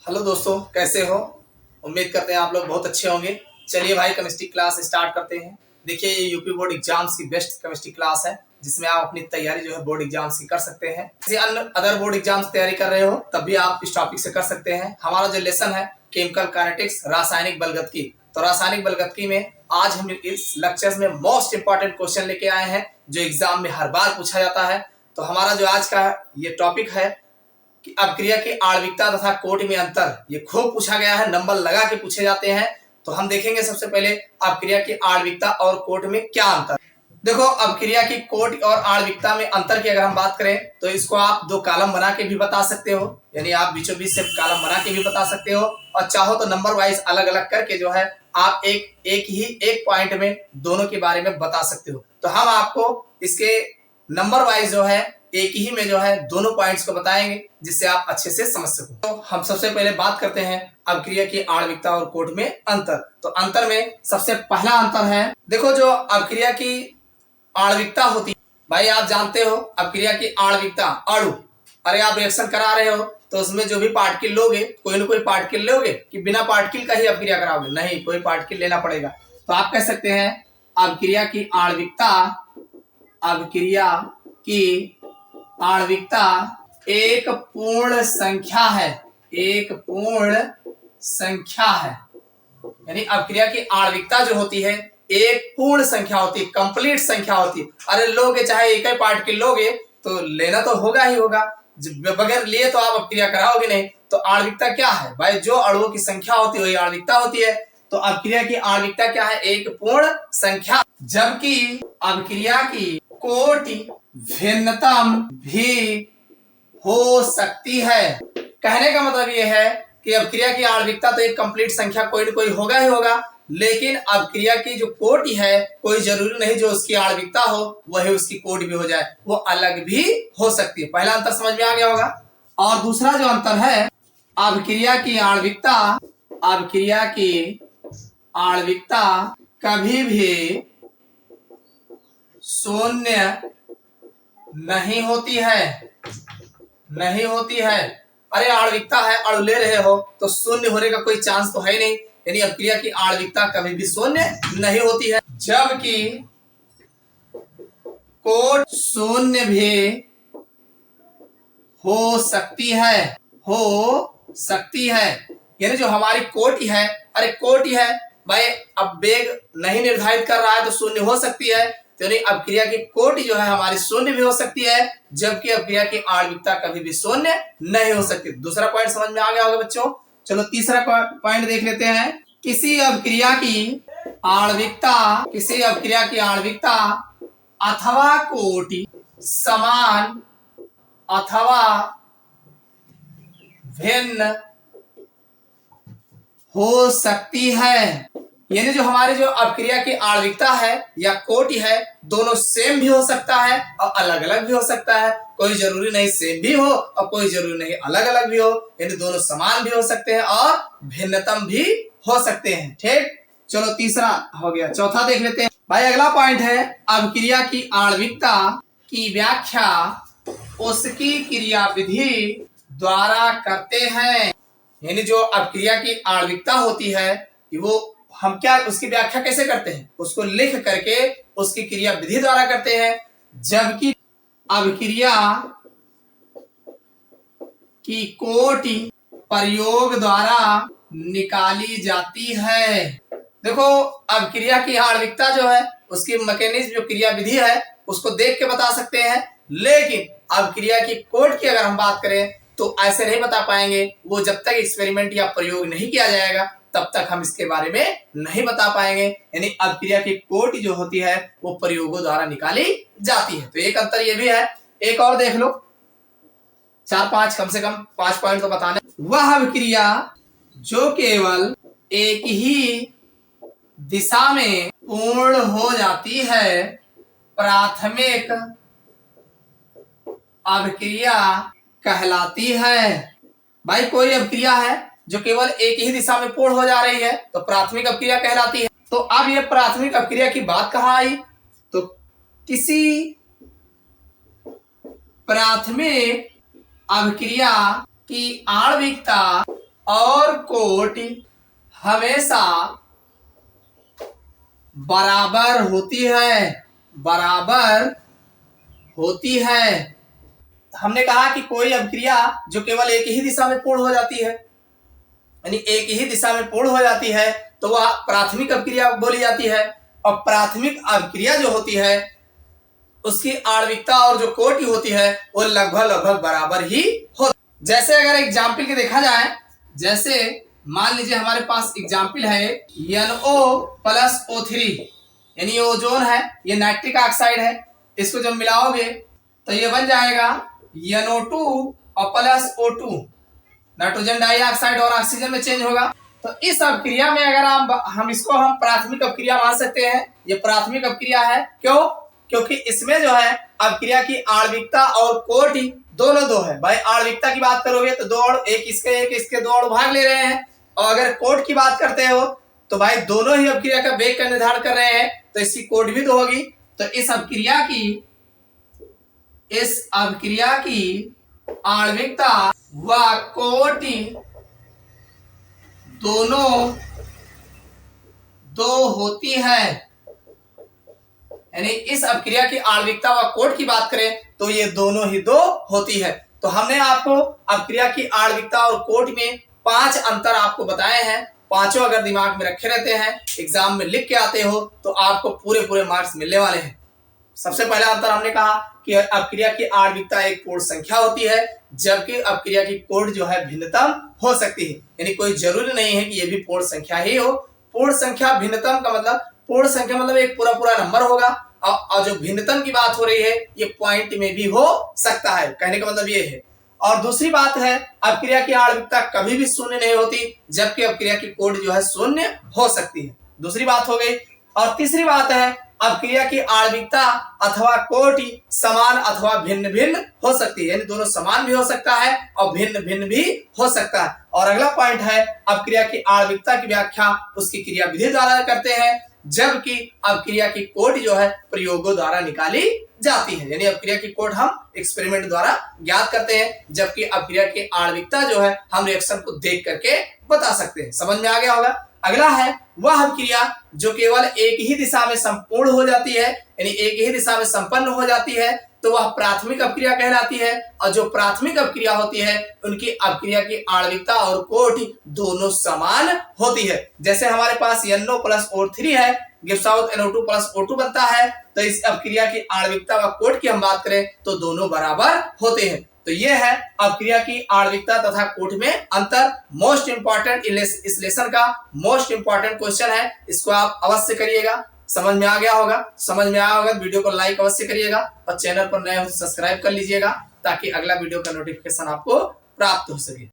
Hello दोस्तों, कैसे हो? उम्मीद करते हैं आप लोग बहुत अच्छे होंगे। चलिए भाई, केमिस्ट्री क्लास स्टार्ट करते हैं। देखिए, ये यूपी बोर्ड एग्जाम्स की बेस्ट केमिस्ट्री क्लास है, जिसमें आप अपनी तैयारी जो है बोर्ड एग्जाम्स की कर सकते हैं। जैसे अन्य अदर बोर्ड एग्जाम्स तैयारी कर रहे हो तब भी आप इस टॉपिक से कर सकते हैं। हमारा जो लेसन है केमिकल काइनेटिक्स, रासायनिक बलगतकी। तो रासायनिक बलगतकी में आज हम इस लेक्चर में मोस्ट इंपॉर्टेंट क्वेश्चन लेके आए हैं, जो एग्जाम में हर बार पूछा जाता है। तो हमारा जो आज का ये टॉपिक है कि अपक्रिया की आणविकता तथा कोट में अंतर, ये खूब पूछा गया है, नंबर लगा के पूछे जाते हैं। तो हम देखेंगे सबसे पहले अपक्रिया की आणविकता और कोट में क्या अंतर। देखो, अपक्रिया की कोट और आणविकता में अंतर की अगर हम बात करें तो इसको आप दो कॉलम बना के भी बता सकते हो, यानी आप बीचों बीच से कॉलम बना के भी बता सकते हो, और चाहो तो नंबर वाइज अलग अलग करके जो है आप एक पॉइंट में दोनों के बारे में बता सकते हो। तो हम आपको इसके नंबर वाइज जो है एक ही में जो है दोनों पॉइंट्स को बताएंगे, जिससे आप अच्छे से समझ सको। तो हम सबसे पहले बात करते हैं अपक्रिया की आणविकता और कोट में अंतर। तो अंतर में सबसे पहला अंतर है, देखो, जो अपक्रिया की आणविकता होती है, भाई आप जानते हो अपक्रिया की आणविकता अणु, अरे आप रिएक्शन करा रहे हो तो उसमें जो भी पार्टिकल लोगे, कोई ना कोई पार्टिकल लोगे कि बिना पार्टिकल का ही अपक्रिया कराओगे? नहीं, कोई पार्टिकल लेना पड़ेगा। तो आप कह सकते हैं अपक्रिया की आणविकता, अपक्रिया की आणविकता एक पूर्ण संख्या है, एक पूर्ण संख्या है। यानी अपक्रिया की आणविकता जो होती है एक पूर्ण संख्या होती है, कंप्लीट संख्या होती है। अरे लोगे चाहे एक ही पार्टिकल लोगे तो लेना तो होगा ही होगा, बगैर लिए तो आप अपक्रिया कराओगे नहीं। तो आणविकता क्या है भाई? जो अणुओं की संख्या होती है वही आणविकता होती है। तो अपक्रिया की आणविकता क्या है? एक पूर्ण संख्या। जबकि अपक्रिया की कोटि भिन्नतम भी हो सकती है। कहने का मतलब यह है कि अपक्रिया की आणविकता तो एक कंप्लीट संख्या कोई न कोई होगा ही होगा, लेकिन अपक्रिया की जो कोटि है कोई जरूरी नहीं जो उसकी आणविकता हो वही उसकी कोटि भी हो जाए, वो अलग भी हो सकती है। पहला अंतर समझ में आ गया होगा। और दूसरा जो अंतर है, अपक्रिया की आणविकता, अपक्रिया की आणविकता कभी भी शून्य नहीं होती है, नहीं होती है। अरे आणविकता है, अणु ले रहे हो तो शून्य होने का कोई चांस तो है नहीं, यानी अपक्रिया की आणविकता कभी भी शून्य नहीं होती है। जबकि कोट शून्य भी हो सकती है, हो सकती है। यानी जो हमारी कोटि है, अरे कोटि है भाई, अब वेग नहीं निर्धारित कर रहा है तो शून्य हो सकती है। तो यानी अपक्रिया की कोटि जो है हमारी शून्य भी हो सकती है, जबकि अपक्रिया की आणविकता कभी भी शून्य नहीं हो सकती। दूसरा पॉइंट समझ में आ गया होगा बच्चों। चलो तीसरा पॉइंट देख लेते हैं। किसी अपक्रिया की आणविकता, किसी अपक्रिया की आणविकता अथवा कोटि समान अथवा भिन्न हो सकती है। यानी जो हमारी जो अपक्रिया की आणविकता है या कोटि है, दोनों सेम भी हो सकता है और अलग अलग भी हो सकता है। कोई जरूरी नहीं सेम भी हो और कोई जरूरी नहीं अलग अलग भी हो, यानी दोनों समान भी हो सकते हैं और भिन्नतम भी हो सकते हैं। ठीक, चलो तीसरा हो गया। चौथा देख लेते हैं भाई। अगला पॉइंट है, अपक्रिया की आणविकता की व्याख्या उसकी क्रियाविधि द्वारा करते हैं। यानी जो अपक्रिया की आणविकता होती है कि वो हम क्या उसकी व्याख्या कैसे करते हैं? उसको लिख करके उसकी क्रिया विधि द्वारा करते हैं। जबकि अपक्रिया की कोटि प्रयोग द्वारा निकाली जाती है। देखो, अपक्रिया की आणविकता जो है उसकी मैकेनिज्म, जो क्रिया विधि है उसको देख के बता सकते हैं, लेकिन अपक्रिया की कोट की अगर हम बात करें तो ऐसे नहीं बता पाएंगे। वो जब तक एक्सपेरिमेंट या प्रयोग नहीं किया जाएगा तब तक हम इसके बारे में नहीं बता पाएंगे। यानी अपक्रिया की कोटि जो होती है वो प्रयोगों द्वारा निकाली जाती है। तो एक अंतर ये भी है। एक और देख लो, 4-5 कम से कम 5 पॉइंट तो बताने। वह अपक्रिया जो केवल एक ही दिशा में पूर्ण हो जाती है, प्राथमिक अपक्रिया कहलाती है। भाई कोई अपक्रिया है जो केवल एक ही दिशा में पूर्ण हो जा रही है तो प्राथमिक अपक्रिया कहलाती है। तो अब ये प्राथमिक अपक्रिया की बात कहाँ आई? तो किसी प्राथमिक अपक्रिया की आणविकता और कोट हमेशा बराबर होती है, बराबर होती है। हमने कहा कि कोई अभिक्रिया जो केवल एक ही दिशा में पूर्ण हो जाती है, यानी एक ही दिशा में पूर्ण हो जाती है, तो वह प्राथमिक अभिक्रिया बोली जाती है। और प्राथमिक अभिक्रिया जो होती है उसकी आणविकता और जो कोटि होती है वो लगभग लगभग बराबर ही होती है। जैसे अगर एग्जाम्पल के देखा जाए, जैसे मान लीजिए हमारे पास एग्जाम्पल है NO+O3, यानी ये ओजोन है, ये नाइट्रिक ऑक्साइड है। इसको जब मिलाओगे तो ये बन जाएगा NO2 और +O2, नाइट्रोजन डाइऑक्साइड और ऑक्सीजन में चेंज होगा। तो इस अभिक्रिया में अगर हम इसको हम प्राथमिक अभिक्रिया मान सकते हैं। ये प्राथमिक अभिक्रिया है, क्यों? क्योंकि इसमें जो है अभिक्रिया की आणविकता और कोटि दोनों दो है। भाई आणविकता की बात करोगे तो दो अणु, एक इसके दो अणु भाग ले रहे हैं। और अगर कोट की बात करते हो तो भाई दोनों ही अभिक्रिया का वेग का निर्धारण कर रहे हैं, तो इसकी कोट भी दो होगी। तो इस अभिक्रिया की आणविकता व कोटि दोनों दो होती है, यानी इस अभिक्रिया की आणविकता व कोट की बात करें तो ये दोनों ही दो होती है। तो हमने आपको अभिक्रिया की आणविकता और कोट में 5 अंतर आपको बताए हैं। पांचों अगर दिमाग में रखे रहते हैं, एग्जाम में लिख के आते हो तो आपको पूरे मार्क्स मिलने वाले हैं। सबसे पहला अंतर हमने कहा कि अभिक्रिया की आणविकता एक पूर्ण संख्या होती है, जबकि अभिक्रिया की कोट जो है भिन्नतम हो सकती है। यानी कोई जरूरी नहीं है कि ये भी पूर्ण संख्या ही हो। पूर्ण संख्या भिन्नतम का मतलब, पूर्ण संख्या मतलब एक पूरा नंबर होगा, और जो भिन्नतम की बात हो रही है ये पॉइंट में भी हो सकता है। कहने का मतलब ये है। और दूसरी बात है, अभिक्रिया की आणविकता कभी भी शून्य नहीं होती, जबकि अभिक्रिया की कोट जो है शून्य हो सकती है। दूसरी बात हो गई। और तीसरी बात है, अभिक्रिया की आणविकता अथवा कोटि समान अथवा भिन्न भिन्न हो सकती है, यानी दोनों समान भी हो सकता है और भिन्न भिन्न भी हो सकता है। और अगला पॉइंट है, अभिक्रिया की आणविकता की व्याख्या उसकी क्रिया विधि द्वारा करते हैं, जबकि अभिक्रिया की कोट जो है प्रयोगों द्वारा निकाली जाती है। यानी अभिक्रिया की कोट हम एक्सपेरिमेंट द्वारा ज्ञात करते हैं, जबकि अभिक्रिया की आणविकता जो है हम रिएक्शन को देख करके बता सकते हैं। समझ में आ गया होगा। अगला है वह अभिक्रिया जो केवल एक ही दिशा में संपूर्ण हो जाती है, यानी एक ही दिशा में संपन्न हो जाती है, तो वह प्राथमिक अभिक्रिया कहलाती है। और जो प्राथमिक अभिक्रिया होती है उनकी अभिक्रिया की आणविकता और कोटि दोनों समान होती है। जैसे हमारे पास NO+O3 है, गिव्स आउट NO2+O2 बनता है। तो इस अभिक्रिया की आणविकता व कोट की हम बात करें तो दोनों बराबर होते हैं। तो ये है अभिक्रिया की आणविकता तथा कोट में अंतर। मोस्ट इंपॉर्टेंट इस लेसन का मोस्ट इंपॉर्टेंट क्वेश्चन है, इसको आप अवश्य करिएगा। समझ में आ गया होगा। समझ में आया होगा वीडियो को लाइक अवश्य करिएगा और चैनल पर नए हो तो सब्सक्राइब कर लीजिएगा, ताकि अगला वीडियो का नोटिफिकेशन आपको प्राप्त हो सके।